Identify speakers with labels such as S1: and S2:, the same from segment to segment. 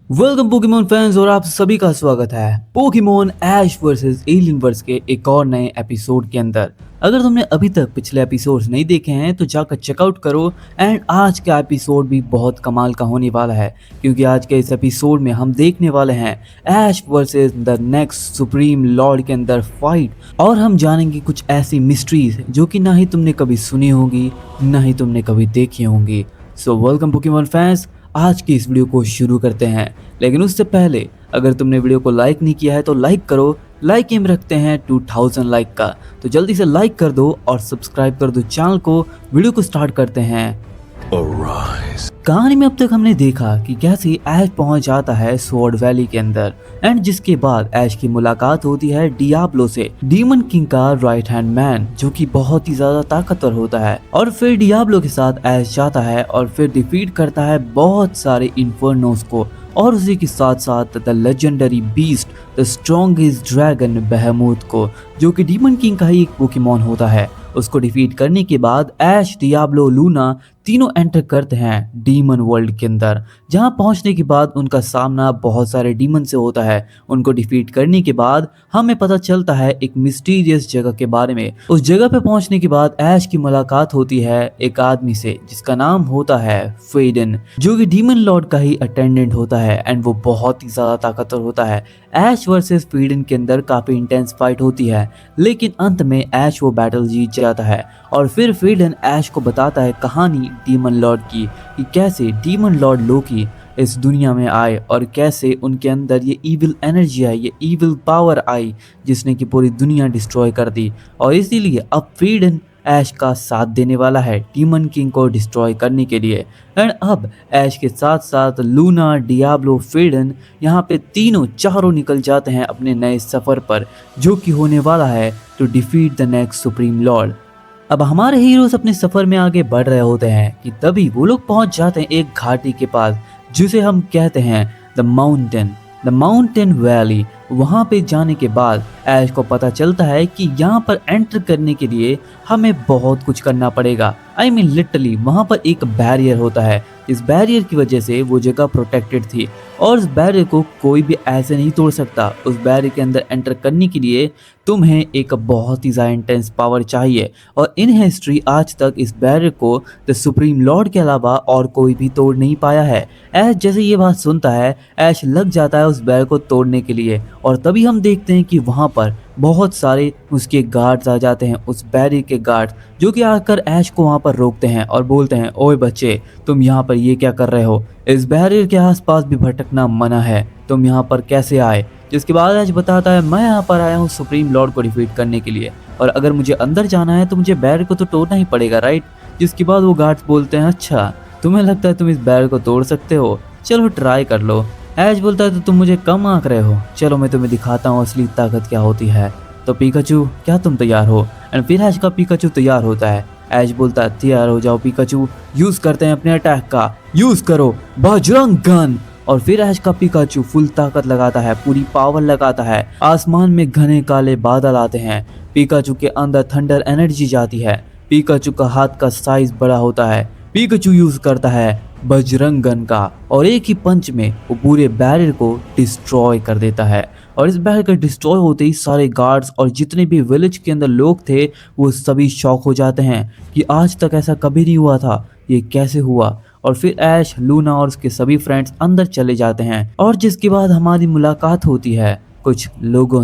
S1: Welcome Pokemon fans और आप सभी का स्वागत है पोकेमोन ऐश वर्सेस एलियनवर्स के एक और नए एपिसोड के अंदर। अगर तुमने अभी तक पिछले एपिसोड्स नहीं देखे हैं तो जाकर चेकआउट करो। एंड आज का एपिसोड भी बहुत कमाल का होने वाला है क्योंकि आज के इस एपिसोड में हम देखने वाले हैं Ash versus the next supreme lord के अंदर फाइट। और हम जानेंगे कुछ ऐसी मिस्ट्रीज जो कि ना ही तुमने कभी सुनी होगी ना ही तुमने कभी देखी होंगी। सो वेलकम पोकेमोन फैंस, आज की इस वीडियो को शुरू करते हैं। लेकिन उससे पहले अगर तुमने वीडियो को लाइक नहीं किया है तो लाइक करो। लाइक एम रखते हैं 2000 लाइक का, तो जल्दी से लाइक कर दो और सब्सक्राइब कर दो चैनल को। वीडियो को स्टार्ट करते हैं। Arise. कहानी में अब तक हमने देखा कि कैसे ऐश पहुंच जाता है स्वॉर्ड वैली के अंदर एंड जिसके बाद ऐश की मुलाकात होती है डियाब्लो से, डीमन किंग का राइट हैंड मैन जो कि बहुत ही ज्यादा ताकतवर होता है। और फिर डियाब्लो के साथ ऐश जाता है और फिर डिफीट करता है बहुत सारे इन्फर्नोस को और उसी के साथ साथ the legendary beast the strongest dragon Behemoth को, जो कि डीमन किंग का ही एक पोकेमॉन होता है। उसको डिफीट करने के बाद ऐश, डियाब्लो, लूना तीनों एंटर करते हैं डीमन वर्ल्ड के अंदर, जहां पहुंचने के बाद उनका सामना बहुत सारे डीमन से होता है। उनको डिफीट करने के बाद हमें पता चलता है एक मिस्टीरियस जगह के बारे में। उस जगह पे पहुंचने के बाद ऐश की मुलाकात होती है एक आदमी से जिसका नाम होता है फेडन, जो कि डीमन लॉर्ड का ही अटेंडेंट होता है एंड वो बहुत ही ज्यादा ताकतवर होता है। ऐश वर्सेस फेडन के अंदर काफी इंटेंस फाइट होती है लेकिन अंत में ऐश वो बैटल जीत जाता है। और फिर फेडन ऐश को बताता है कहानी डीमन लॉर्ड की कि कैसे डीमन लॉर्ड लोकी इस दुनिया में आए और कैसे उनके अंदर ये इविल एनर्जी आई, ये इविल पावर आई जिसने कि पूरी दुनिया डिस्ट्रॉय कर दी। और इसीलिए अब फेडन ऐश का साथ देने वाला है डीमन किंग को डिस्ट्रॉय करने के लिए। एंड अब ऐश के साथ साथ लूना, डियाब्लो, फेडन यहाँ पे तीनों चारों निकल जाते हैं अपने नए सफर पर, जो कि होने वाला है to defeat the next supreme lord. अब हमारे हीरोज अपने सफर में आगे बढ़ रहे होते हैं कि तभी वो लोग पहुंच जाते हैं एक घाटी के पास जिसे हम कहते हैं द माउंटेन वैली। वहां पे जाने के बाद ऐश को पता चलता है कि यहाँ पर एंटर करने के लिए हमें बहुत कुछ करना पड़ेगा। आई मीन लिटरली वहां पर एक बैरियर होता है। इस बैरियर की वजह से वो जगह प्रोटेक्टेड थी और उस बैरियर को कोई भी ऐसे नहीं तोड़ सकता। उस बैरियर के अंदर एंटर करने के लिए तुम्हें एक बहुत ही ज़्यादा इंटेंस पावर चाहिए और इन हिस्ट्री आज तक इस बैरियर को द सुप्रीम लॉर्ड के अलावा और कोई भी तोड़ नहीं पाया है। ऐश जैसे ये बात सुनता है ऐश लग जाता है उस बैरियर को तोड़ने के लिए और तभी हम देखते हैं कि वहाँ पर बहुत सारे उसके गार्ड्स आ जाते हैं, उस बैरियर के गार्ड्स, जो कि आकर ऐश को वहाँ पर रोकते हैं और बोलते हैं ओए बच्चे, तुम यहाँ पर ये क्या कर रहे हो? इस बैरियर के आसपास भी भटकना मना है, तुम यहाँ पर कैसे आए? जिसके बाद ऐश बताता है मैं यहाँ पर आया हूँ सुप्रीम लॉर्ड को डिफीट करने के लिए और अगर मुझे अंदर जाना है तो मुझे बैरियर को तो तोड़ना ही पड़ेगा, राइट? जिसके बाद वो गार्ड्स बोलते हैं अच्छा तुम्हें लगता है तुम इस बैरियर को तोड़ सकते हो, चलो ट्राई कर लो। ऐश बोलता है तो तुम मुझे कम आंक रहे हो, चलो मैं तुम्हें दिखाता हूँ असली ताकत क्या होती है। तो पिकाचू क्या तुम तैयार हो? एंड फिर ऐश का पिकाचू तैयार होता है। ऐश बोलता है तैयार हो जाओ पिकाचू, यूज करते हैं अपने अटैक का, यूज करो बजरंग गन। और फिर ऐश का पिकाचू फुल ताकत लगाता है, पूरी पावर लगाता है। आसमान में घने काले बादल आते हैं, पिकाचू के अंदर थंडर एनर्जी जाती है, पिकाचू का हाथ का साइज बड़ा होता है, पिकाचू यूज करता है बजरंग गन का और एक ही पंच में वो पूरे बैरियर को डिस्ट्रॉय कर देता है। और इस बैरियर के डिस्ट्रॉय होते ही सारे गार्ड्स और जितने भी विलेज के अंदर लोग थे वो सभी शॉक हो जाते हैं कि आज तक ऐसा कभी नहीं हुआ था, ये कैसे हुआ? और फिर ऐश, लूना और उसके सभी फ्रेंड्स अंदर चले जाते हैं और जिसके बाद हमारी मुलाकात होती है कुछ लोगों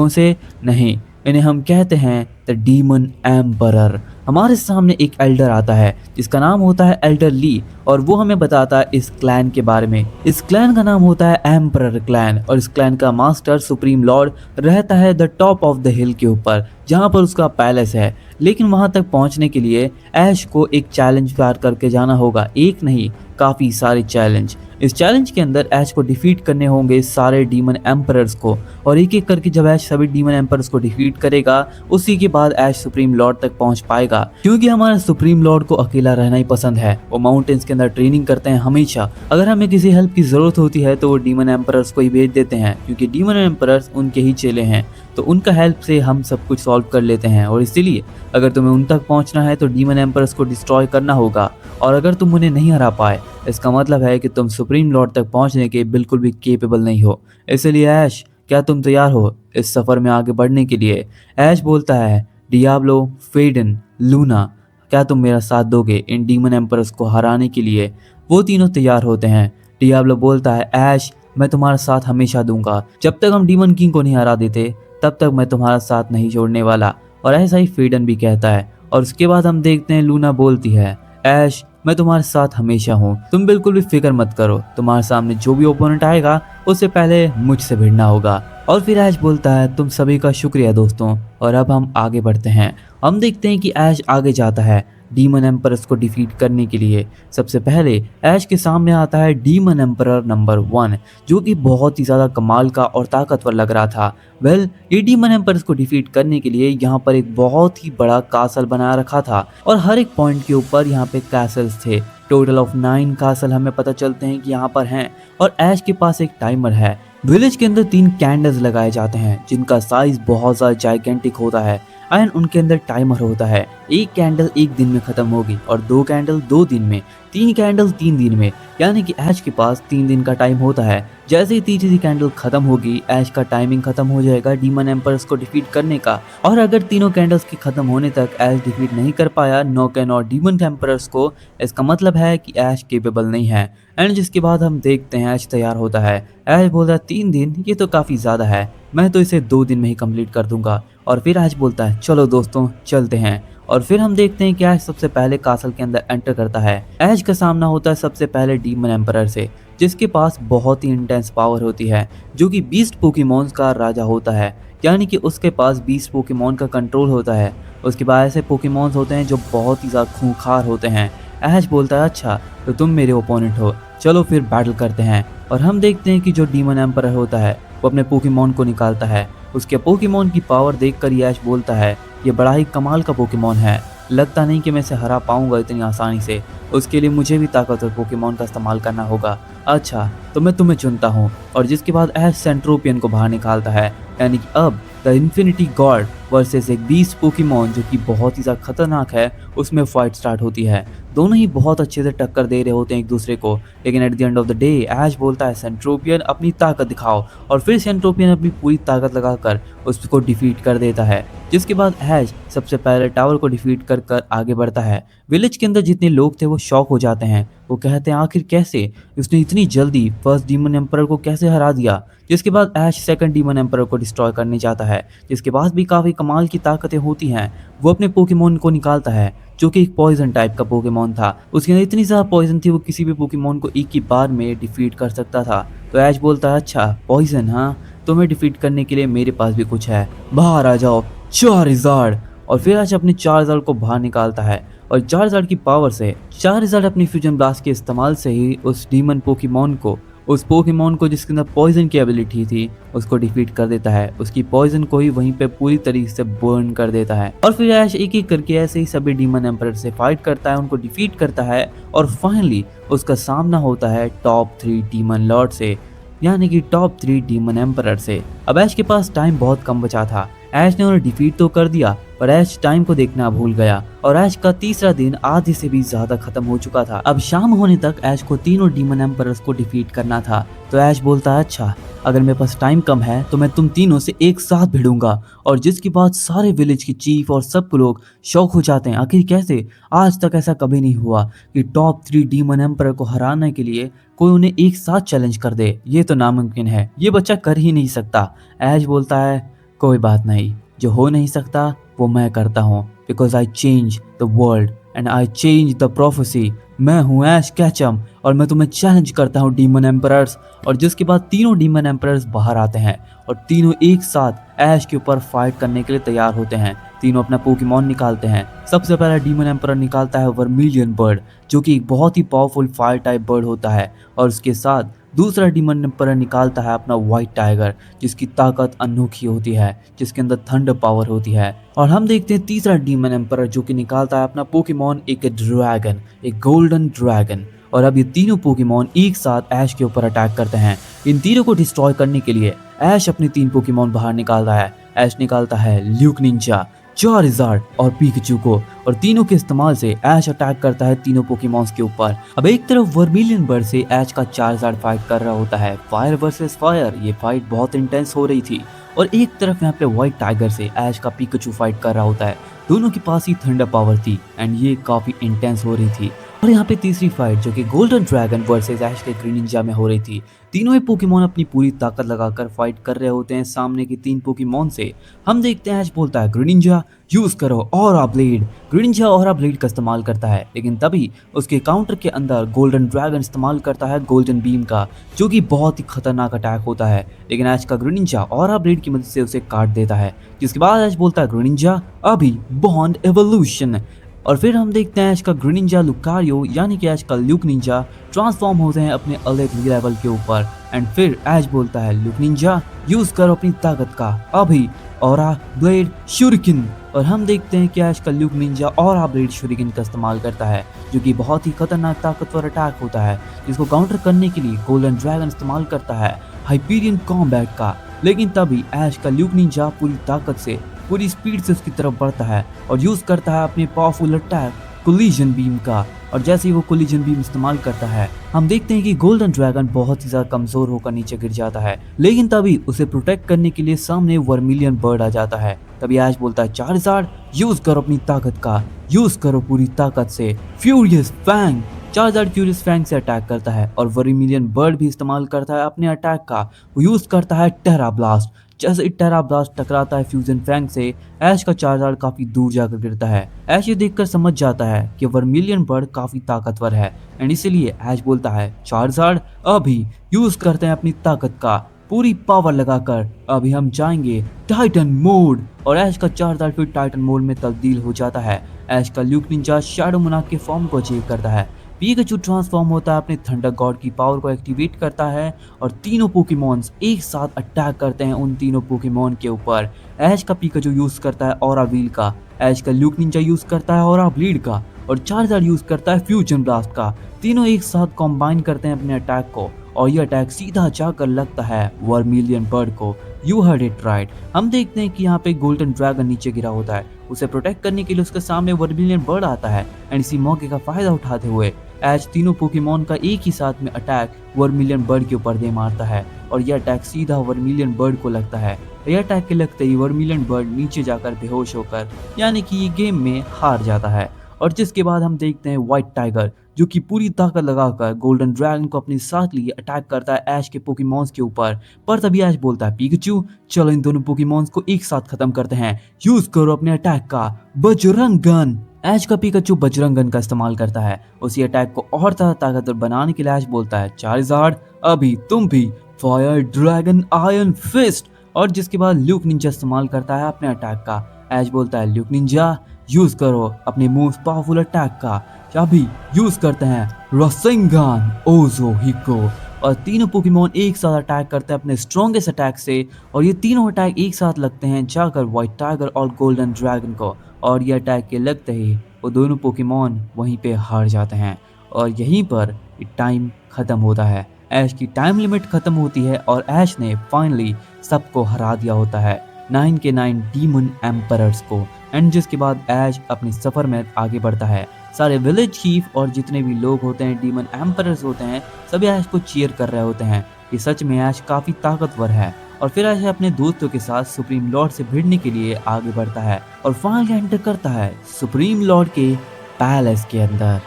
S1: से नहीं, इन्हें हम कहते हैं द डीमन एम्परर। हमारे सामने एक एल्डर आता है जिसका नाम होता है एल्डर ली और वो हमें बताता है इस क्लैन के बारे में। इस क्लैन का नाम होता है एम्परर क्लैन और इस क्लैन का मास्टर सुप्रीम लॉर्ड रहता है द टॉप ऑफ द हिल के ऊपर जहाँ पर उसका पैलेस है। लेकिन वहां तक पहुंचने के लिए ऐश को एक चैलेंज पार करके जाना होगा, एक नहीं काफी सारे चैलेंज। इस चैलेंज के अंदर ऐश को डिफीट करने होंगे सारे डीमन एम्परर्स को और एक एक करके जब ऐश सभी डीमन एम्परर्स को डिफीट करेगा उसी के बाद ऐश सुप्रीम लॉर्ड तक पहुंच पाएगा। क्योंकि हमारे सुप्रीम लॉर्ड को अकेला रहना ही पसंद है, वो माउंटेन्स के अंदर ट्रेनिंग करते हैं हमेशा। अगर हमें किसी हेल्प की जरूरत होती है तो वो डीमन एम्परर्स को ही भेज देते हैं क्योंकि डीमन एम्परर्स उनके ही चेले हैं, तो उनका हेल्प से हम सब कुछ सॉल्व सॉल्व कर लेते हैं, और इसीलिए अगर तुम्हें उन तक पहुंचना है तो डीमन एम्परर्स को डिस्ट्रॉय करना होगा, और अगर तुम उन्हें नहीं हरा पाए इसका मतलब है कि तुम सुप्रीम लॉर्ड तक पहुंचने के बिल्कुल भी केपेबल नहीं हो। इसलिए ऐश, क्या तुम तैयार हो इस सफ़र में आगे बढ़ने के लिए? ऐश बोलता है, डियाब्लो, फेडन, लूना, क्या तुम मेरा साथ दोगे इन डीमन एम्परर्स को हराने के लिए? वो तीनों तैयार होते हैं। डियाब्लो बोलता है, ऐश, मैं तुम्हारा साथ हमेशा दूंगा। जब तक हम डीमन किंग को नहीं हरा देते तब तक मैं तुम्हारा साथ नहीं छोड़ने वाला। और ऐसा ही फेडन भी कहता है। और उसके बाद हम देखते हैं लूना बोलती है, ऐश, मैं तुम्हारे साथ हमेशा हूँ, तुम बिल्कुल भी फिक्र मत करो, तुम्हारे सामने जो भी ओपोनेंट आएगा उससे पहले मुझसे भिड़ना होगा। और फिर ऐश बोलता है, तुम सभी का शुक्रिया दोस्तों। और अब हम आगे बढ़ते हैं। हम देखते हैं कि ऐश आगे जाता है डीमन एम्परर्स को डिफीट करने के लिए। सबसे पहले ऐश के सामने आता है डीमन एम्परर नंबर 1, जो कि बहुत ही ज़्यादा कमाल का और ताकतवर लग रहा था। ये डीमन एम्परर्स को डिफीट करने के लिए यहाँ पर एक बहुत ही बड़ा कासल बना रखा था, और हर एक पॉइंट के ऊपर यहाँ पे कैसल्स थे। टोटल ऑफ 9 कासल हमें पता चलते हैं कि यहाँ पर हैं। और ऐश के पास एक टाइमर है। विलेज के अंदर 3 कैंडल्स लगाए जाते हैं जिनका साइज बहुत ज़्यादा जाइगेंटिक होता है, एंड उनके अंदर टाइमर होता है। एक कैंडल 1 दिन में खत्म होगी, और 2 कैंडल 2 दिन में, 3 कैंडल 3 दिन में, यानी कि ऐश के पास 3 दिन का टाइम होता है। जैसे ही तीसरी कैंडल खत्म होगी ऐश का टाइमिंग खत्म हो जाएगा डीमन एम्परर्स को डिफीट करने का। और अगर तीनों कैंडल्स के खत्म होने तक ऐश डिफीट नहीं कर पाया नोकेन और डीमन एम्परर्स को, इसका मतलब है कि ऐश केपेबल नहीं है। एंड जिसके बाद हम देखते हैं ऐश तैयार होता है। ऐश बोलता है, 3 दिन ये तो काफ़ी ज़्यादा है, मैं तो इसे 2 दिन में ही कंप्लीट कर दूंगा। और फिर ऐश बोलता है, चलो दोस्तों चलते हैं। और फिर हम देखते हैं कि ऐश सबसे पहले कासल के अंदर एंटर करता है। ऐश का सामना होता है सबसे पहले डीमन एम्परर से, जिसके पास बहुत ही इंटेंस पावर होती है, जो कि बीस्ट पोकेमॉन्स का राजा होता है, यानी कि उसके पास 20 पोकेमॉन का कंट्रोल होता है। उसके बाद ऐसे पोकेमॉन्स होते हैं जो बहुत ही ज़्यादा खूंखार होते हैं। ऐश बोलता है, अच्छा तो तुम मेरे ओपोनेंट हो, चलो फिर बैटल करते हैं। और हम देखते हैं कि जो डीमन एम्परर होता है वो अपने पोकेमॉन को निकालता है। उसके पोकेमॉन की पावर देखकर ऐश बोलता है, ये बड़ा ही कमाल का पोकेमॉन है, लगता नहीं कि मैं इसे हरा पाऊंगा इतनी आसानी से, उसके लिए मुझे भी ताकतवर पोकेमॉन का इस्तेमाल करना होगा। अच्छा तो मैं तुम्हें चुनता हूँ। और जिसके बाद ऐश सेंट्रोपियन को बाहर निकालता है, यानी कि अब द इन्फिनिटी गॉड वर्सेस एक बीस्ट पोकेमॉन जो कि बहुत ही ज़्यादा खतरनाक है, उसमें फाइट स्टार्ट होती है। दोनों ही बहुत अच्छे से टक्कर दे रहे होते हैं एक दूसरे को, लेकिन at the end of the day Ash बोलता है, सेंट्रोपियन अपनी ताकत दिखाओ। और फिर सेंट्रोपियन अपनी पूरी ताकत लगाकर उसको डिफीट कर देता है। जिसके बाद ऐश सबसे पहले टावर को डिफीट कर कर आगे बढ़ता है। विलेज के अंदर जितने लोग थे वो शॉक हो जाते हैं। वो कहते हैं, आखिर कैसे उसने इतनी जल्दी फर्स्ट डीमन एम्परर को कैसे हरा दिया। जिसके बाद ऐश सेकंड डीमन एम्परर को डिस्ट्रॉय करने जाता है, जिसके पास भी काफ़ी कमाल की ताकतें होती हैं। वो अपने पोकेमॉन को निकालता है जो कि एक पॉइजन टाइप का पोकेमॉन था। उसके अंदर इतनी ज़्यादा पॉइजन थी वो किसी भी पोकेमॉन को एक ही बार में डिफीट कर सकता था। तो ऐश बोलता है, अच्छा पॉइजन, हाँ तुम्हें डिफीट करने के लिए मेरे पास भी कुछ है, बाहर आ जाओ चारजार्ड। और फिर ऐश अपने चारजार्ड को बाहर निकालता है, और चारजार्ड की पावर से चारजार्ड अपनी फ्यूजन ब्लास्ट के इस्तेमाल से ही उस डीमन पोकेमॉन को, उस पोकेमॉन को जिसके अंदर पॉइजन की एबिलिटी थी, उसको डिफीट कर देता है। उसकी पॉइजन को ही वहीं पे पूरी तरीके से बर्न कर देता है। और फिर ऐश एक एक करके ऐसे ही सभी डीमन एम्परर से फाइट करता है, उनको डिफीट करता है, और फाइनली उसका सामना होता है टॉप 3 डीमन लॉर्ड से, यानी कि टॉप 3 डीमन एम्परर से। अब ऐश के पास टाइम बहुत कम बचा था। ऐश ने उन्हें डिफीट तो कर दिया, पर ऐश टाइम को देखना भूल गया, और ऐश का तीसरा दिन आधे से भी ज्यादा खत्म हो चुका था। अब शाम होने तक ऐश को तीनों डीमन एम्परर्स को डिफीट करना था। तो ऐश बोलता है, अच्छा अगर मेरे पास टाइम कम है तो मैं तुम तीनों से एक साथ भिड़ूंगा। और जिसके बाद सारे विलेज के चीफ और सब लोग शौक हो जाते हैं, आखिर कैसे, आज तक ऐसा कभी नहीं हुआ कि टॉप 3 डीमन एम्परर को हराने के लिए कोई उन्हें एक साथ चैलेंज कर दे, ये तो नामुमकिन है, ये बच्चा कर ही नहीं सकता। ऐश बोलता है, कोई बात नहीं, जो हो नहीं सकता वो मैं करता हूँ, because I change the world and I change the prophecy. मैं हूँ ऐश कैचम और मैं तुम्हें चैलेंज करता हूँ डीमन एम्परर्स। और जिसके बाद तीनों डीमन एम्परर्स बाहर आते हैं और तीनों एक साथ ऐश के ऊपर फाइट करने के लिए तैयार होते हैं। तीनों अपना पोकेमॉन निकालते हैं। सबसे पहला डीमन एम्परर निकालता है वर्मिलियन बर्ड, जो कि एक बहुत ही पावरफुल फायर टाइप बर्ड होता है, और उसके साथ दूसरा डीमन एम्परर निकालता है अपना व्हाइट टाइगर, जिसकी ताकत अनोखी होती है, जिसके अंदर थंडर पावर होती है। और हम देखते हैं तीसरा डीमन एम्परर जो कि निकालता है अपना पोकेमॉन एक ड्रैगन, एक गोल्डन ड्रैगन। और अब ये तीनों पोकेमॉन एक साथ ऐश के ऊपर अटैक करते हैं। इन तीनों को डिस्ट्रॉय करने के लिए ऐश अपने 3 पोकेमॉन बाहर निकालता है, ऐश निकालता है ल्यूक निंजा, चार्जर्ड और पिकाचू को, और तीनों के इस्तेमाल से ऐश अटैक करता है तीनों पोकेमॉन्स के ऊपर। अब एक तरफ वर्मिलियन बर्ड से ऐश का चार्जर्ड फाइट कर रहा होता है, फायर वर्सेस फायर। ये फाइट बहुत इंटेंस हो रही थी। और एक तरफ यहाँ पे व्हाइट टाइगर से ऐश का पिकाचू फाइट कर रहा होता है। दोनों के पास ही थंडर पावर थी एंड ये काफी इंटेंस हो रही थी। और यहाँ पे तीसरी फाइट जो कि गोल्डन ड्रैगन वर्सेस ऐश के ग्रीनिंजा में हो रही थी। तीनों ही पोकेमॉन अपनी पूरी ताकत लगाकर फाइट कर रहे होते हैं सामने के तीन पोकेमॉन से। हम देखते हैं ऐश बोलता है ग्रीनिंजा यूज करो aura blade. Greninja aura blade का इस्तेमाल करता है, लेकिन तभी उसके काउंटर के अंदर गोल्डन ड्रैगन इस्तेमाल करता है गोल्डन बीम का, जो कि बहुत ही खतरनाक अटैक होता है। लेकिन ऐश का ग्रीनिंजा ऑरा ब्लेड की मदद से उसे काट देता है, जिसके बाद ऐश बोलता है ग्रीनिंजा अभी बॉन्ड एवोल्यूशन। और फिर हम देखते हैं ऐश का ग्रीनिंजा लुकारियो यानी कि ऐश का ल्यूक निंजा ट्रांसफॉर्म होते हैं अपने अलग लेवल के ऊपर। एंड फिर ऐश बोलता है ल्यूक निंजा यूज करो अपनी ताकत का अभी ऑरा ब्लेड शुरिकन। और हम देखते हैं कि ऐश का ल्यूक निंजा ऑरा ब्लेड शुरिकन का इस्तेमाल करता है, जो कि बहुत ही खतरनाक ताकतवर अटैक होता है, जिसको काउंटर करने के लिए गोल्डन ड्रैगन इस्तेमाल करता है हाइपीरियन कॉम्बैट का। लेकिन तभी ऐश का ल्यूक निंजा पूरी ताकत से पूरी स्पीड से उसकी तरफ बढ़ता है और यूज करता है अपने पावरफुल अटैक कोलिजन बीम का। और जैसे ही वो कोलिजन बीम इस्तेमाल करता है, हम देखते हैं कि गोल्डन ड्रैगन बहुत ही ज्यादा कमजोर होकर नीचे गिर जाता है। लेकिन तभी उसे प्रोटेक्ट करने के लिए सामने वर्मिलियन बर्ड आ जाता है। तभी ऐश बोलता है चार्जर्ड यूज करो अपनी ताकत का, यूज करो पूरी ताकत से furious fang. Charged furious fang से अटैक करता है और वर्मिलियन बर्ड भी इस्तेमाल करता है अपने अटैक का। वो यूज करता है टेरा ब्लास्ट। जैसे ही टेरा ब्लास्ट टकराता है फ्यूजन फैंग से, ऐश का चार्जर्ड काफी दूर जाकर गिरता है। ऐश ये देखकर समझ जाता है कि वर्मिलियन बर्ड काफी ताकतवर है एंड इसीलिए ऐश बोलता है चार्जर्ड अभी यूज करते हैं अपनी ताकत का पूरी पावर लगाकर, अभी हम जाएंगे टाइटन मोड। और ऐश का चार्जर्ड फिर टाइटन मोड में तब्दील हो जाता है। ऐश का ल्यूक निंजा शैडो मोनार्क के फॉर्म को अचीव करता है। पिकाचू ट्रांसफॉर्म होता है, अपने थंडर गॉड की पावर को एक्टिवेट करता है और तीनों पोकेमॉन्स एक साथ अटैक करते हैं उन तीनों पोकेमॉन के ऊपर। ऐश का पिकाचू यूज करता है ऑरा व्हील का, ऐश का ल्यूक निंजा यूज करता है ऑरा ब्लीड का और चार्जर्ड यूज करता है फ्यूजन ब्लास्ट का। तीनों एक साथ कॉम्बाइन करते हैं अपने अटैक को और ये अटैक सीधा जाकर लगता है वर्मिलियन बर्ड को। You heard it right. हम देखते हैं कि यहाँ पे गोल्डन ड्रैगन नीचे गिरा होता है। उसे प्रोटेक्ट करने के लिए उसके सामने वर्मिलियन बर्ड आता है एंड इसी मौके का फायदा उठाते हुए ऐश तीनों पोकेमॉन का एक ही साथ में अटैक वर्मिलियन बर्ड के ऊपर दे मारता है और यह अटैक सीधा वर्मिलियन बर्ड को लगता है। यह अटैक के लगते ही वर्मिलियन बर्ड नीचे जाकर बेहोश होकर यानी कि ये गेम में हार जाता है। और जिसके बाद हम देखते हैं व्हाइट टाइगर जो कि पूरी ताकत लगाकर गोल्डन ड्रैगन को अपने साथ लिए अटैक करता है ऐश के पोकेमॉन्स के ऊपर। पर तभी ऐश बोलता है पिकाचू चलो इन दोनों पोकेमॉन्स को एक साथ खत्म करते हैं, यूज करो अपने अटैक का बजरंग गन। ऐश का पिकाचू बजरंग गन का इस्तेमाल करता है। उसी अटैक को और ज्यादा ताकतवर बनाने के लिए ऐश बोलता है चार्जर्ड अभी तुम भी फायर ड्रैगन आयरन फिस्ट। और जिसके बाद ल्यूक निंजा इस्तेमाल करता है अपने अटैक का। ऐश बोलता है ल्यूक निंजा यूज करो अपने मोस्ट पावरफुल अटैक का, अभी यूज करते हैं रसेंगान ओजो हिको। और तीनों पोकेमॉन एक साथ अटैक करते हैं अपने स्ट्रॉन्गेस्ट अटैक से और ये तीनों अटैक एक साथ लगते हैं जाकर व्हाइट टाइगर और गोल्डन ड्रैगन को। और ये अटैक के लगते ही वो दोनों पोकेमॉन वहीं पे हार जाते हैं और यहीं पर टाइम खत्म होता है। ऐश की टाइम लिमिट खत्म होती है और ऐश ने फाइनली सबको हरा दिया होता है 9 के 9 डीमन एम्परर्स को। एंड जिसके बाद ऐश अपने सफर में आगे बढ़ता है। सारे विलेज चीफ और जितने भी लोग होते हैं डीमन एम्परर्स होते हैं सभी ऐश को चीयर कर रहे होते हैं कि सच में ऐश काफी ताकतवर है। और फिर ऐश अपने दोस्तों के साथ सुप्रीम लॉर्ड से भिड़ने के लिए आगे बढ़ता है और फाइनली एंटर करता है सुप्रीम लॉर्ड के पैलेस के अंदर।